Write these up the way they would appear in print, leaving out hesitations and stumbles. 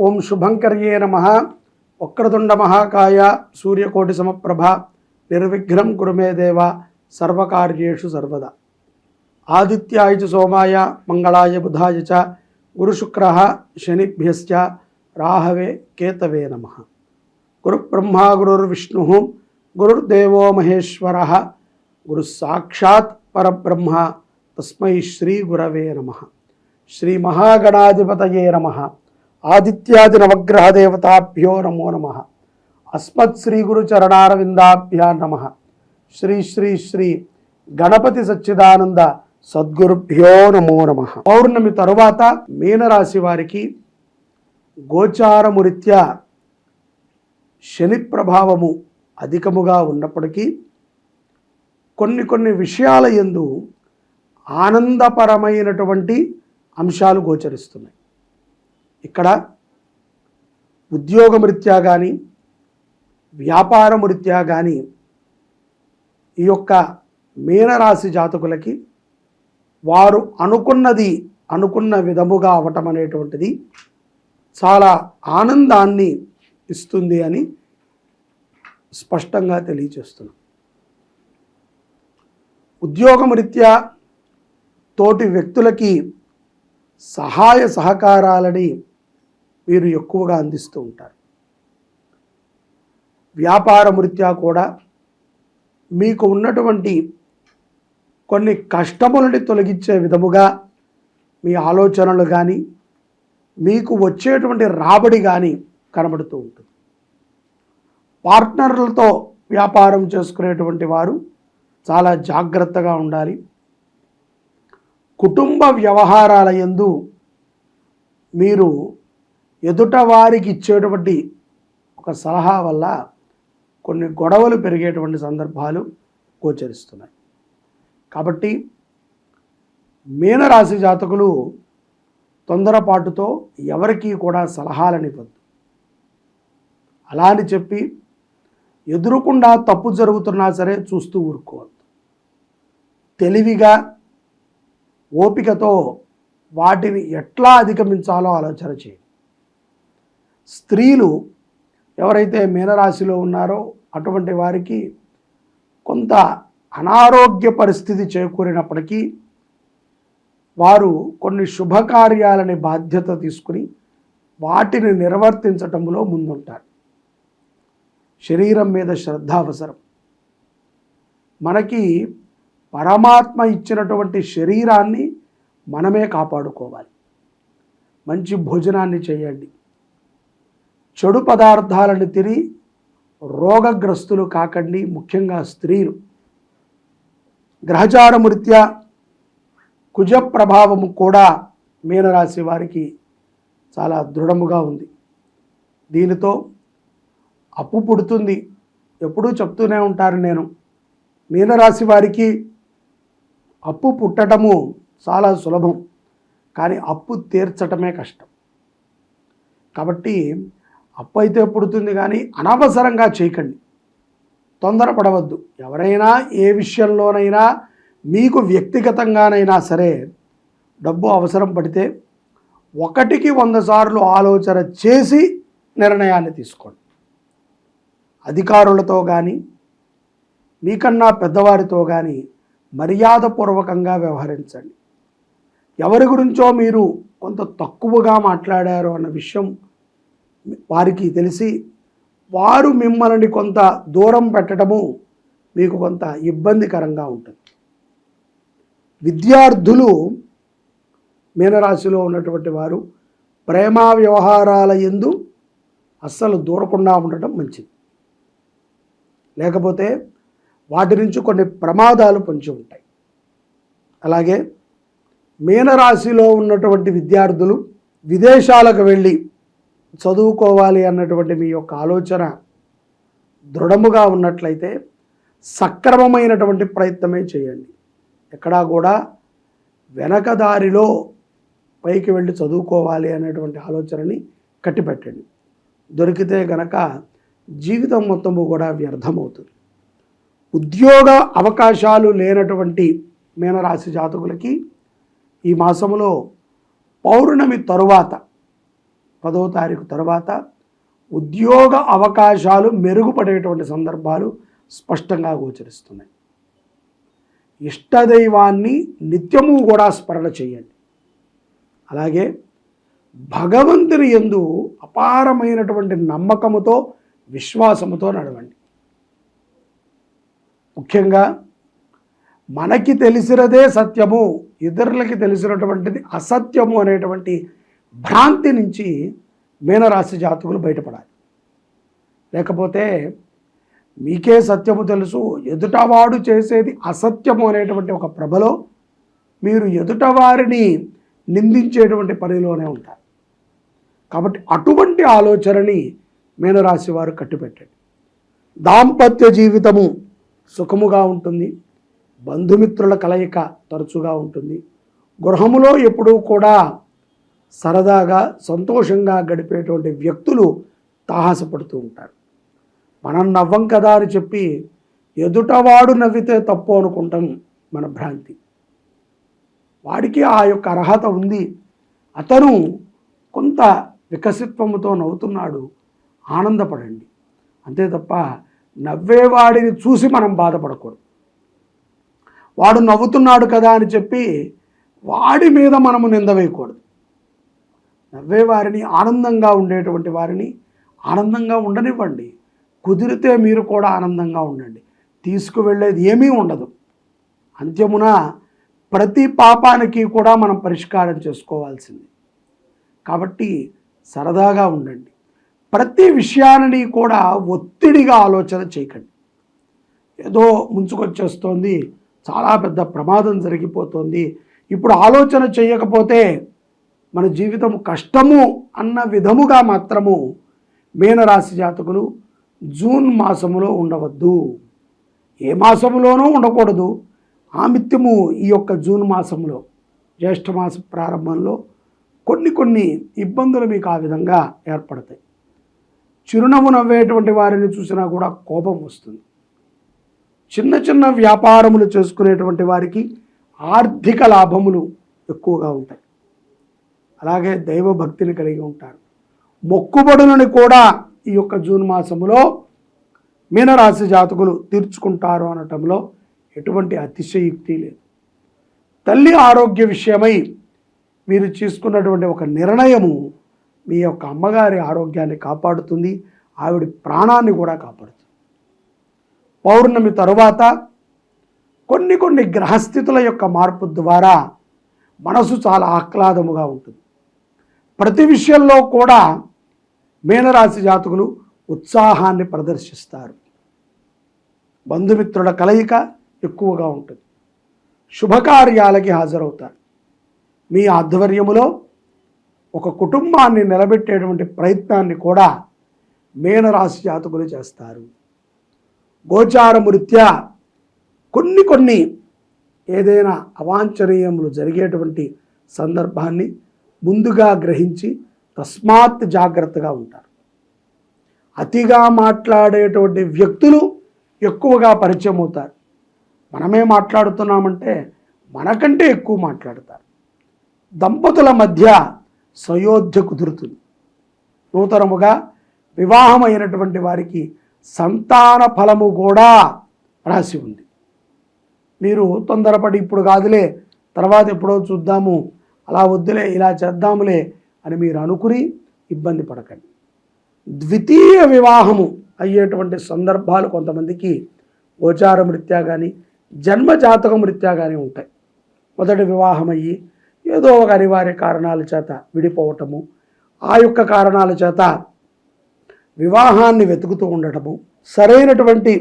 ఓం శుభంకర్యే నమః. వక్రతుండ మహాకాయ సూర్యకోటి సమప్రభ నిర్విఘ్నం కురు మే దేవ సర్వకార్యేషు సర్వదా. ఆదిత్యాయ చ సోమాయ మంగళాయ బుధాయ చ గురుశుక్రః శనిభ్యశ్చ రాహవే కేతవే నమః. గురుబ్రహ్మ గురుర్విష్ణుః గురుర్దేవో మహేశ్వరః గురు సాక్షాత్ పరబ్రహ్మ తస్మై శ్రీ గురవే నమః. శ్రీ మహాగణాధిపతయే నమః. ఆదిత్యాది నవగ్రహ దేవతాభ్యో నమో నమః. అస్మత్ శ్రీ గురు చరణారవిందాభ్యా నమః. శ్రీ శ్రీ శ్రీ గణపతి సచ్చిదానంద సద్గురుభ్యో నమో నమః. పౌర్ణమి తరువాత మీనరాశి వారికి గోచారమురీత్యా శని ప్రభావము అధికముగా ఉన్నప్పటికీ కొన్ని విషయాల యందు ఆనందపరమైనటువంటి అంశాలు గోచరిస్తున్నాయి. ఇక్కడ ఉద్యోగమరీత్యా కానీ వ్యాపారమరీత్యా కానీ ఈ యొక్క మీనరాశి జాతకులకి వారు అనుకున్న విధముగా అవటం అనేటువంటిది చాలా ఆనందాన్ని ఇస్తుంది అని స్పష్టంగా తెలియచేస్తున్నాం. ఉద్యోగమరీత్యా తోటి వ్యక్తులకి సహాయ సహకారాలని వీరు ఎక్కువగా అందిస్తూ ఉంటారు. వ్యాపారమరీత్యా కూడా మీకు ఉన్నటువంటి కొన్ని కష్టములని తొలగించే విధముగా మీ ఆలోచనలు కానీ మీకు వచ్చేటువంటి రాబడి కానీ కనబడుతూ ఉంటుంది. పార్ట్నర్లతో వ్యాపారం చేసుకునేటువంటి వారు చాలా జాగ్రత్తగా ఉండాలి. కుటుంబ వ్యవహారాల యందు మీరు ఎదుట వారికి ఇచ్చేటువంటి ఒక సలహా వల్ల కొన్ని గొడవలు పెరిగేటువంటి సందర్భాలు గోచరిస్తున్నాయి. కాబట్టి మీనరాశి జాతకులు తొందరపాటుతో ఎవరికీ కూడా సలహాలను ఇవ్వద్దు. అలా అని చెప్పి ఎదురుకుండా తప్పు జరుగుతున్నా సరే చూస్తూ ఊరుకోవద్దు. తెలివిగా ఓపికతో వాటిని ఎట్లా అధిగమించాలో ఆలోచన చేయండి. స్త్రీలు ఎవరైతే మీనరాశిలో ఉన్నారో అటువంటి వారికి కొంత అనారోగ్య పరిస్థితి చేకూరినప్పటికీ వారు కొన్ని శుభకార్యాలని బాధ్యత తీసుకుని వాటిని నిర్వర్తించటంలో ముందుంటారు. శరీరం మీద శ్రద్ధ అవసరం. మనకి పరమాత్మ ఇచ్చినటువంటి శరీరాన్ని మనమే కాపాడుకోవాలి. మంచి భోజనాన్ని చేయండి. చెడు పదార్థాలను తిని రోగగ్రస్తులు కాకండి. ముఖ్యంగా స్త్రీలు. గ్రహచారమరీత్యా కుజ ప్రభావము కూడా మీనరాశి వారికి చాలా దృఢముగా ఉంది. దీనితో అప్పు పుడుతుంది. ఎప్పుడూ చెప్తూనే ఉంటారు నేను, మీనరాశి వారికి అప్పు పుట్టడము చాలా సులభం, కానీ అప్పు తీర్చటమే కష్టం. కాబట్టి అప్పు అయితే పుడుతుంది, కానీ అనవసరంగా చేయకండి. తొందరపడవద్దు. ఎవరైనా ఏ విషయంలోనైనా మీకు వ్యక్తిగతంగానైనా సరే డబ్బు అవసరం పడితే 1కి 100 సార్లు ఆలోచన చేసి నిర్ణయాన్ని తీసుకోండి. అధికారులతో కానీ మీకన్నా పెద్దవారితో కానీ మర్యాదపూర్వకంగా వ్యవహరించండి. ఎవరి గురించో మీరు కొంత తక్కువగా మాట్లాడారు అన్న విషయం వారికి తెలిసి వారు మిమ్మల్ని కొంత దూరం పెట్టడము మీకు కొంత ఇబ్బందికరంగా ఉంటుంది. విద్యార్థులు మీనరాశిలో ఉన్నటువంటి వారు ప్రేమ వ్యవహారాల యందు అస్సలు దూరకుండా ఉండటం మంచిది. లేకపోతే వాటి నుంచి కొన్ని ప్రమాదాలు పొంచి ఉంటాయి. అలాగే మీనరాశిలో ఉన్నటువంటి విద్యార్థులు విదేశాలకు వెళ్ళి చదువుకోవాలి అన్నటువంటి మీ యొక్క ఆలోచన దృఢముగా ఉన్నట్లయితే సక్రమమైనటువంటి ప్రయత్నమే చేయండి. ఎక్కడా కూడా వెనకదారిలో పైకి వెళ్ళి చదువుకోవాలి అనేటువంటి ఆలోచనని కట్టిపెట్టండి. దొరికితే గనక జీవితం మొత్తము కూడా వ్యర్థమవుతుంది. ఉద్యోగ అవకాశాలు లేనటువంటి మీనరాశి జాతకులకి ఈ మాసంలో పౌర్ణమి తరువాత 10వ తారీఖు తర్వాత ఉద్యోగ అవకాశాలు మెరుగుపడేటువంటి సందర్భాలు స్పష్టంగా గోచరిస్తున్నాయి. ఇష్టదైవాన్ని నిత్యము కూడా స్మరణ చేయండి. అలాగే భగవంతుని యందు అపారమైనటువంటి నమ్మకముతో విశ్వాసముతో నడవండి. ముఖ్యంగా మనకి తెలిసినదే సత్యము, ఇతరులకి తెలిసినటువంటిది అసత్యము అనేటువంటి భ్రాంతి నుంచి మీనరాశి జాతకులు బయటపడాలి. లేకపోతే మీకే సత్యము తెలుసు, ఎదుటవాడు చేసేది అసత్యము అనేటువంటి ఒక ప్రభలో మీరు ఎదుటవారిని నిందించేటువంటి పనిలోనే ఉంటారు. కాబట్టి అటువంటి ఆలోచనని మీనరాశి వారు కట్టిపెట్టండి. దాంపత్య జీవితము సుఖముగా ఉంటుంది. బంధుమిత్రుల కలయిక తరచుగా ఉంటుంది. గృహములో ఎప్పుడూ కూడా సరదాగా సంతోషంగా గడిపేటువంటి వ్యక్తులు తాహసపడుతూ ఉంటారు. మనం నవ్వం కదా అని చెప్పి ఎదుటవాడు నవ్వితే తప్పు అనుకుంటాం, మన భ్రాంతి. వాడికి ఆ యొక్క అర్హత ఉంది, అతను కొంత వికసిత్వముతో నవ్వుతున్నాడు, ఆనందపడండి. అంతే తప్ప నవ్వేవాడిని చూసి మనం బాధపడకూడదు. వాడు నవ్వుతున్నాడు కదా అని చెప్పి వాడి మీద మనము నింద వేయకూడదు. నవ్వేవారిని, ఆనందంగా ఉండేటువంటి వారిని ఆనందంగా ఉండనివ్వండి. కుదిరితే మీరు కూడా ఆనందంగా ఉండండి. తీసుకువెళ్ళేది ఏమీ ఉండదు. అంత్యమున ప్రతి పాపానికి కూడా మనం పరిష్కారం చేసుకోవాల్సింది. కాబట్టి సరదాగా ఉండండి. ప్రతి విషయాన్ని కూడా ఒత్తిడిగా ఆలోచన చేయకండి. ఏదో ముంచుకొచ్చేస్తోంది, చాలా పెద్ద ప్రమాదం జరిగిపోతుంది, ఇప్పుడు ఆలోచన చేయకపోతే మన జీవితం కష్టము అన్న విధముగా మాత్రము మీనరాశి జాతకులు జూన్ మాసములో ఉండవద్దు. ఏ మాసములోనూ ఉండకూడదు. ఆమిత్యము ఈ యొక్క జూన్ మాసంలో, జ్యేష్ఠ మాస ప్రారంభంలో కొన్ని ఇబ్బందులు మీకు ఆ విధంగా ఏర్పడతాయి. చిరునవ్వు నవ్వేటువంటి వారిని చూసినా కూడా కోపం వస్తుంది. చిన్న వ్యాపారములు చేసుకునేటువంటి వారికి ఆర్థిక లాభములు ఎక్కువగా ఉంటాయి. అలాగే దైవభక్తిని కలిగి ఉంటారు. మొక్కుబడులను కూడా ఈ యొక్క జూన్ మాసములో మీనరాశి జాతకులు తీర్చుకుంటారు అనటంలో ఎటువంటి అతిశయుక్తి లేదు. తల్లి ఆరోగ్య విషయమై మీరు తీసుకున్నటువంటి ఒక నిర్ణయము మీ యొక్క అమ్మగారి ఆరోగ్యాన్ని కాపాడుతుంది, ఆవిడ ప్రాణాన్ని కూడా కాపాడుతుంది. పౌర్ణమి తరువాత కొన్ని గ్రహస్థితుల యొక్క మార్పు ద్వారా మనసు చాలా ఆహ్లాదముగా ఉంటుంది. ప్రతి విషయంలో కూడా మీనరాశి జాతకులు ఉత్సాహాన్ని ప్రదర్శిస్తారు. బంధుమిత్రుల కలయిక ఎక్కువగా ఉంటుంది. శుభకార్యాలకి హాజరవుతారు. మీ ఆధ్వర్యములో ఒక కుటుంబాన్ని నిలబెట్టేటువంటి ప్రయత్నాన్ని కూడా మీనరాశి జాతకులు చేస్తారు. గోచారము రీత్యా కొన్ని ఏదైనా అవాంఛనీయములు జరిగేటువంటి సందర్భాన్ని ముందుగా గ్రహించి తస్మాత్ జాగ్రత్తగా ఉంటారు. అతిగా మాట్లాడేటువంటి వ్యక్తులు ఎక్కువగా పరిచయం అవుతారు. మనమే మాట్లాడుతున్నామంటే మనకంటే ఎక్కువ మాట్లాడతారు. దంపతుల మధ్య సయోధ్య కుదురుతుంది. నూతనముగా వివాహమైనటువంటి వారికి సంతాన ఫలము కూడా రాసి ఉంది. మీరు తొందరపడి ఇప్పుడు కాదులే, తర్వాత ఎప్పుడో చూద్దాము, అలా వద్దులే, ఇలా చేద్దాములే అని మీరు అనుకుని ఇబ్బంది పడకండి. ద్వితీయ వివాహము అయ్యేటువంటి సందర్భాలు కొంతమందికి గోచారం రీత్యా కానీ జన్మజాతకం రీత్యా కానీ ఉంటాయి. మొదటి వివాహం అయ్యి ఏదో ఒక అనివార్య కారణాల చేత విడిపోవటము, ఆ యొక్క కారణాల చేత వివాహాన్ని వెతుకుతూ ఉండటము, సరైనటువంటి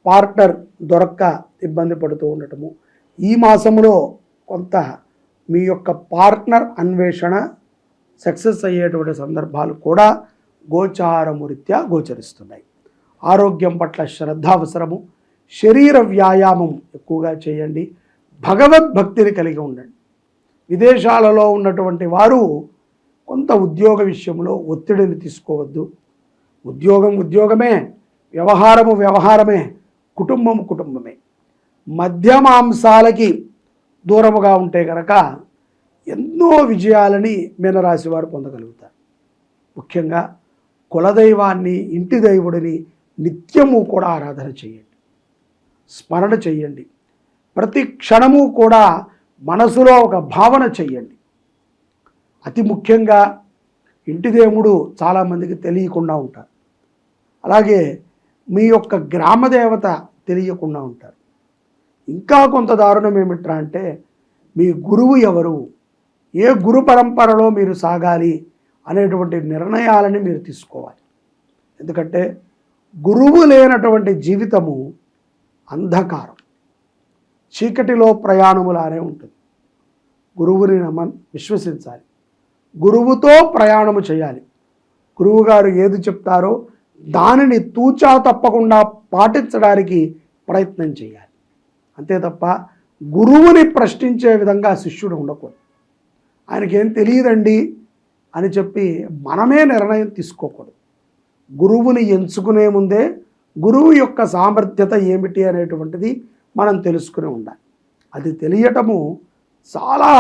పార్ట్నర్ దొరక్క ఇబ్బంది పడుతూ ఉండటము, ఈ మాసంలో కొంత మీ యొక్క పార్ట్నర్ అన్వేషణ సక్సెస్ అయ్యేటువంటి సందర్భాలు కూడా గోచారము రీత్యా గోచరిస్తున్నాయి. ఆరోగ్యం పట్ల శ్రద్ధ అవసరము. శరీర వ్యాయామం ఎక్కువగా చేయండి. భగవద్భక్తిని కలిగి ఉండండి. విదేశాలలో ఉన్నటువంటి వారు కొంత ఉద్యోగ విషయంలో ఒత్తిడిని తీసుకోవద్దు. ఉద్యోగం ఉద్యోగమే, వ్యవహారము వ్యవహారమే, కుటుంబము కుటుంబమే. మధ్యమాంసాలకి దూరముగా ఉంటే కనుక ఎన్నో విజయాలని మీనరాశి వారు పొందగలుగుతారు. ముఖ్యంగా కులదైవాన్ని, ఇంటి దేవుడిని నిత్యము కూడా ఆరాధన చేయండి, స్మరణ చేయండి. ప్రతి క్షణము కూడా మనసులో ఒక భావన చెయ్యండి. అతి ముఖ్యంగా ఇంటి దేవుడు చాలామందికి తెలియకుండా ఉంటారు. అలాగే మీ యొక్క గ్రామదేవత తెలియకుండా ఉంటారు. ఇంకా కొంత దారుణం ఏమిట్రా అంటే, మీ గురువు ఎవరు, ఏ గురు పరంపరలో మీరు సాగాలి అనేటువంటి నిర్ణయాలని మీరు తీసుకోవాలి. ఎందుకంటే గురువు లేనటువంటి జీవితము అంధకారం, చీకటిలో ప్రయాణములానే ఉంటుంది. గురువుని విశ్వసించాలి, గురువుతో ప్రయాణము చేయాలి. గురువుగారు ఏది చెప్తారో దానిని తూచా తప్పకుండా పాటించడానికి ప్రయత్నం చేయాలి. అంతే తప్ప గురువుని ప్రశ్నించే విధంగా శిష్యుడు ఉండకూడదు. ఆయనకేం తెలియదండి అని చెప్పి మనమే నిర్ణయం తీసుకోకూడదు. గురువుని ఎంచుకునే ముందే గురువు యొక్క సామర్థ్యత ఏమిటి అనేటువంటిది మనం తెలుసుకుని ఉండాలి. అది తెలియటము చాలా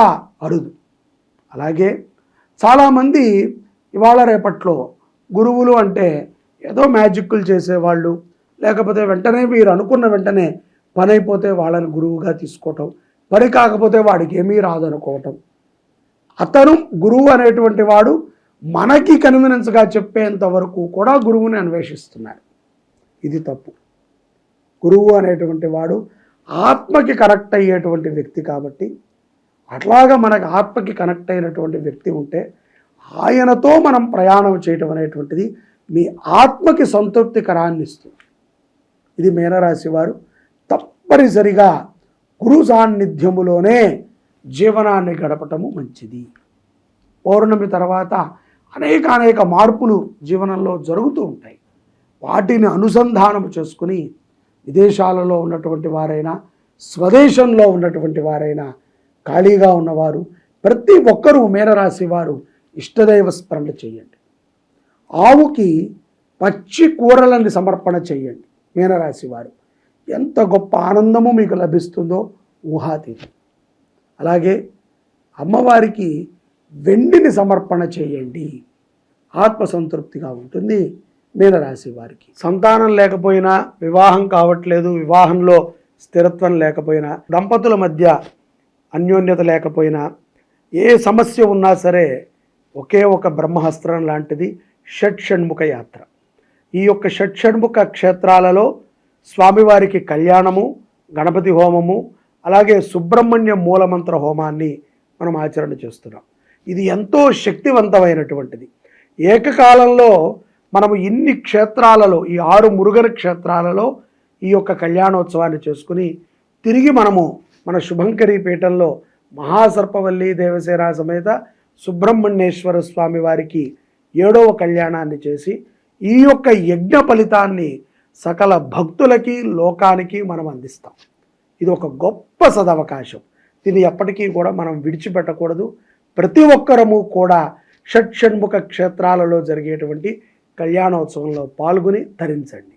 అరుదు. అలాగే చాలామంది ఇవాళ రేపట్లో గురువులు అంటే ఏదో మ్యాజిక్లు చేసేవాళ్ళు, లేకపోతే వెంటనే మీరు అనుకున్న వెంటనే పని అయిపోతే వాళ్ళని గురువుగా తీసుకోవటం, పని కాకపోతే వాడికి ఏమీ రాదనుకోవటం. అతను గురువు అనేటువంటి వాడు మనకి కన్వీనెన్స్గా చెప్పేంత వరకు కూడా గురువుని అన్వేషిస్తున్నారు. ఇది తప్పు. గురువు అనేటువంటి వాడు ఆత్మకి కనెక్ట్ అయ్యేటువంటి వ్యక్తి కాబట్టి, అట్లాగా మనకు ఆత్మకి కనెక్ట్ అయినటువంటి వ్యక్తి ఉంటే ఆయనతో మనం ప్రయాణం చేయటం అనేటువంటిది మీ ఆత్మకి సంతృప్తికరాన్ని ఇస్తుంది. ఇది మీనరాశి వారు తప్పనిసరిగా గురు సాన్నిధ్యములోనే జీవనాన్ని గడపటము మంచిది. పౌర్ణమి తర్వాత అనేక మార్పులు జీవనంలో జరుగుతూ ఉంటాయి. వాటిని అనుసంధానం చేసుకుని విదేశాలలో ఉన్నటువంటి వారైనా, స్వదేశంలో ఉన్నటువంటి వారైనా, ఖాళీగా ఉన్నవారు ప్రతి ఒక్కరూ మీనరాశి వారు ఇష్టదైవ స్మరణ చేయండి. ఆవుకి పచ్చి కూరలని సమర్పణ చేయండి. మీనరాశి వారు ఎంత గొప్ప ఆనందము మీకు లభిస్తుందో ఊహాతీతం. అలాగే అమ్మవారికి వెండిని సమర్పణ చేయండి. ఆత్మసంతృప్తిగా ఉంటుంది మీనరాశి వారికి. సంతానం లేకపోయినా, వివాహం కావట్లేదు, వివాహంలో స్థిరత్వం లేకపోయినా, దంపతుల మధ్య అన్యోన్యత లేకపోయినా, ఏ సమస్య ఉన్నా సరే ఒకే ఒక బ్రహ్మహస్త్రం లాంటిది షట్షణ్ముఖ యాత్ర. ఈ యొక్క షట్షణ్ముఖ క్షేత్రాలలో స్వామివారికి కళ్యాణము, గణపతి హోమము, అలాగే సుబ్రహ్మణ్య మూలమంత్ర హోమాన్ని మనం ఆచరణ చేస్తున్నాం. ఇది ఎంతో శక్తివంతమైనటువంటిది. ఏకకాలంలో మనము ఇన్ని క్షేత్రాలలో, ఈ 6 మురుగన క్షేత్రాలలో ఈ యొక్క కళ్యాణోత్సవాన్ని చేసుకుని తిరిగి మనము మన శుభంకరీ పీఠంలో మహాసర్పవల్లి దేవసేన సమేత సుబ్రహ్మణ్యేశ్వర స్వామి వారికి 7వ కళ్యాణాన్ని చేసి ఈ యొక్క యజ్ఞ ఫలితాన్ని సకల భక్తులకి, లోకానికి మనం అందిస్తాం. ఇది ఒక గొప్ప సదవకాశం. దీన్ని ఎప్పటికీ కూడా మనం విడిచిపెట్టకూడదు. ప్రతి ఒక్కరము కూడా షట్షణ్ముఖ క్షేత్రాలలో జరిగేటువంటి కళ్యాణోత్సవంలో పాల్గొని తరించండి.